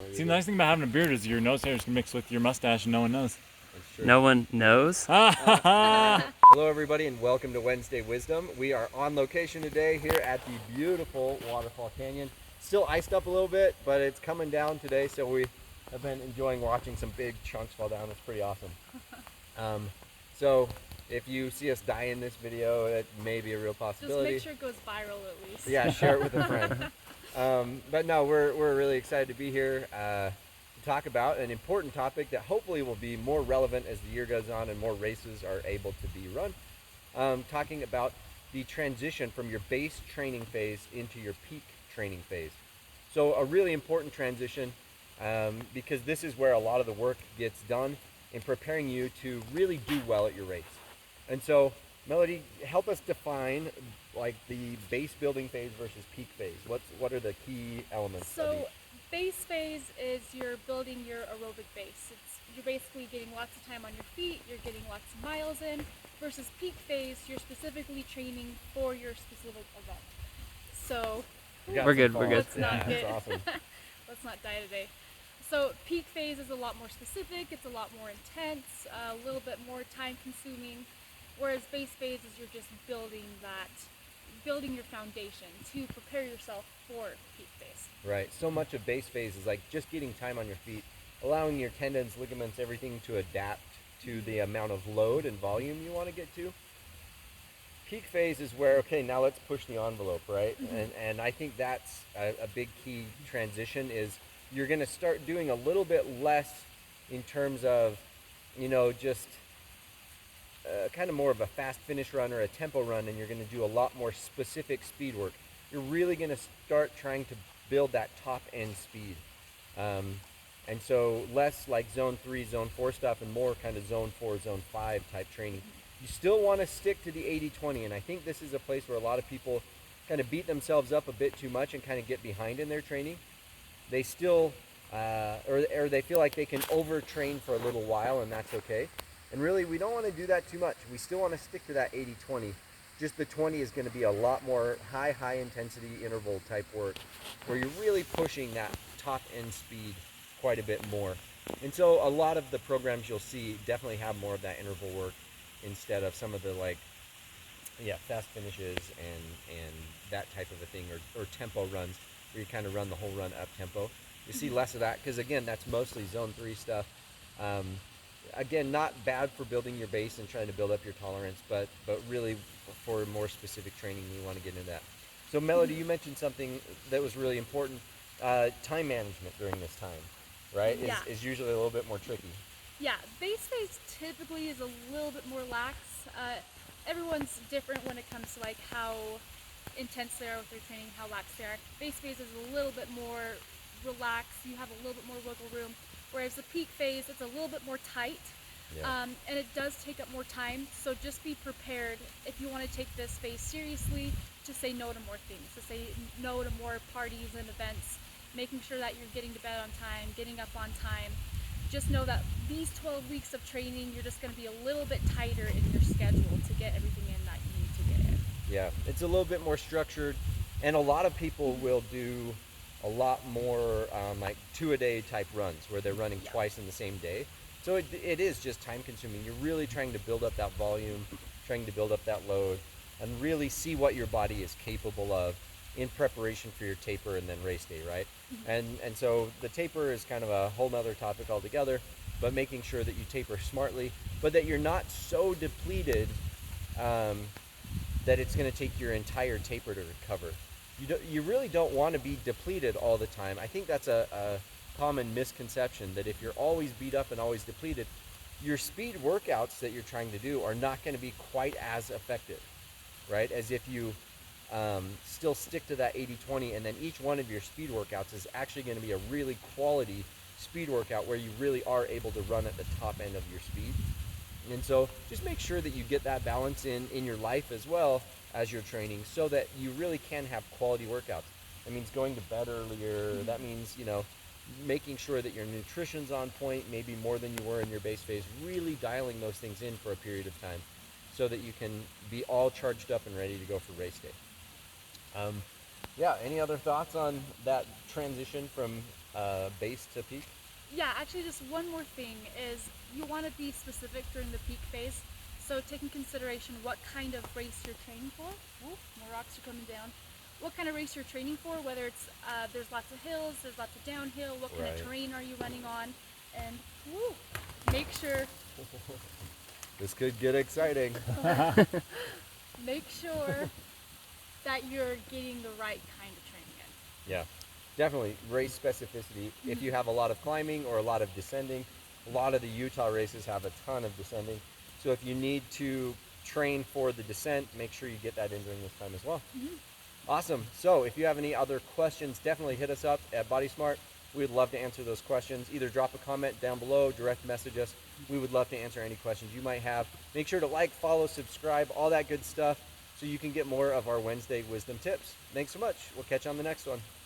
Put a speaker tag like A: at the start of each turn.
A: See, the nice thing about having a beard is your nose hairs can mix with your mustache and no one knows.
B: No one knows?
C: Hello everybody and welcome to Wednesday Wisdom. We are on location today here at the beautiful Waterfall Canyon. Still iced up a little bit, but it's coming down today, so we have been enjoying watching some big chunks fall down. It's pretty awesome. So if you see us die in this video, it may be a real possibility.
D: Just make sure it goes viral at least.
C: Yeah, share it with a friend. But no, we're really excited to be here to talk about an important topic that hopefully will be more relevant as the year goes on and more races are able to be run. Talking about the transition from your base training phase into your peak training phase. So a really important transition because this is where a lot of the work gets done in preparing you to really do well at your race. And so, Melody, help us define like the base building phase versus peak phase. What are the key elements?
D: So base phase is you're building your aerobic base. You're basically getting lots of time on your feet, you're getting lots of miles in, versus peak phase, you're specifically training for your specific event. So
B: We're good.
D: let's not
C: Yeah,
D: get,
C: that's awesome.
D: let's not die today. So peak phase is a lot more specific, it's a lot more intense, a little bit more time consuming, whereas base phase is you're just building your foundation to prepare yourself for peak phase.
C: Right. So much of base phase is like just getting time on your feet, allowing your tendons, ligaments, everything to adapt to the amount of load and volume you want to get to. Peak phase is where, okay, now let's push the envelope, right?
D: Mm-hmm.
C: And I think that's a big key transition is you're going to start doing a little bit less in terms of, just kind of more of a fast finish run or a tempo run, and you're going to do a lot more specific speed work. You're really going to start trying to build that top end speed. And so less like zone 3, zone 4 stuff and more kind of zone 4, zone 5 type training. You still want to stick to the 80-20, and I think this is a place where a lot of people kind of beat themselves up a bit too much and kind of get behind in their training. They still, or they feel like they can overtrain for a little while, and that's okay. And really, we don't want to do that too much. We still want to stick to that 80-20. Just the 20 is going to be a lot more high intensity interval type work where you're really pushing that top end speed quite a bit more. And so a lot of the programs you'll see definitely have more of that interval work instead of some of the fast finishes and that type of a thing, or tempo runs where you kind of run the whole run up tempo. You see less of that because, again, that's mostly zone 3 stuff. Again, not bad for building your base and trying to build up your tolerance, but really for more specific training, you want to get into that. So, Melody, you mentioned something that was really important. Time management during this time, right,
D: Yeah.
C: is usually a little bit more tricky.
D: Yeah, base phase typically is a little bit more lax. Everyone's different when it comes to like how intense they are with their training, how lax they are. Base phase is a little bit more relaxed. You have a little bit more wiggle room. Whereas the peak phase, it's a little bit more tight,
C: Yeah.
D: and it does take up more time. So just be prepared if you want to take this phase seriously to say no to more things, to say no to more parties and events, making sure that you're getting to bed on time, getting up on time. Just know that these 12 weeks of training, you're just going to be a little bit tighter in your schedule to get everything in that you need to get in.
C: Yeah, it's a little bit more structured, and a lot of people will do a lot more like 2-a-day type runs where they're running twice in the same day. So it is just time consuming. You're really trying to build up that volume, trying to build up that load, and really see what your body is capable of in preparation for your taper and then race day, right? And so the taper is kind of a whole nother topic altogether, but making sure that you taper smartly, but that you're not so depleted that it's going to take your entire taper to recover. You really don't want to be depleted all the time. I think that's a common misconception, that if you're always beat up and always depleted, your speed workouts that you're trying to do are not going to be quite as effective, right? As if you still stick to that 80-20, and then each one of your speed workouts is actually going to be a really quality speed workout where you really are able to run at the top end of your speed. And so just make sure that you get that balance in your life as well as you're training, so that you really can have quality workouts. That means going to bed earlier. That means, making sure that your nutrition's on point, maybe more than you were in your base phase, really dialing those things in for a period of time so that you can be all charged up and ready to go for race day. Any other thoughts on that transition from base to peak?
D: Yeah, actually, just one more thing is you want to be specific during the peak phase. So take in consideration what kind of race you're training for. Whoop, more rocks are coming down. What kind of race you're training for, whether it's there's lots of hills, there's lots of downhill, what kind
C: Right.
D: of terrain are you running on, and woo, make sure
C: This could get exciting.
D: make sure that you're getting the right kind of training in.
C: Yeah, definitely race specificity. If you have a lot of climbing or a lot of descending, a lot of the Utah races have a ton of descending. So if you need to train for the descent, make sure you get that in during this time as well. Awesome. So if you have any other questions, definitely hit us up at Body Smart. We would love to answer those questions. Either drop a comment down below, direct message us. We would love to answer any questions you might have. Make sure to like, follow, subscribe, all that good stuff so you can get more of our Wednesday wisdom tips. Thanks so much. We'll catch you on the next one.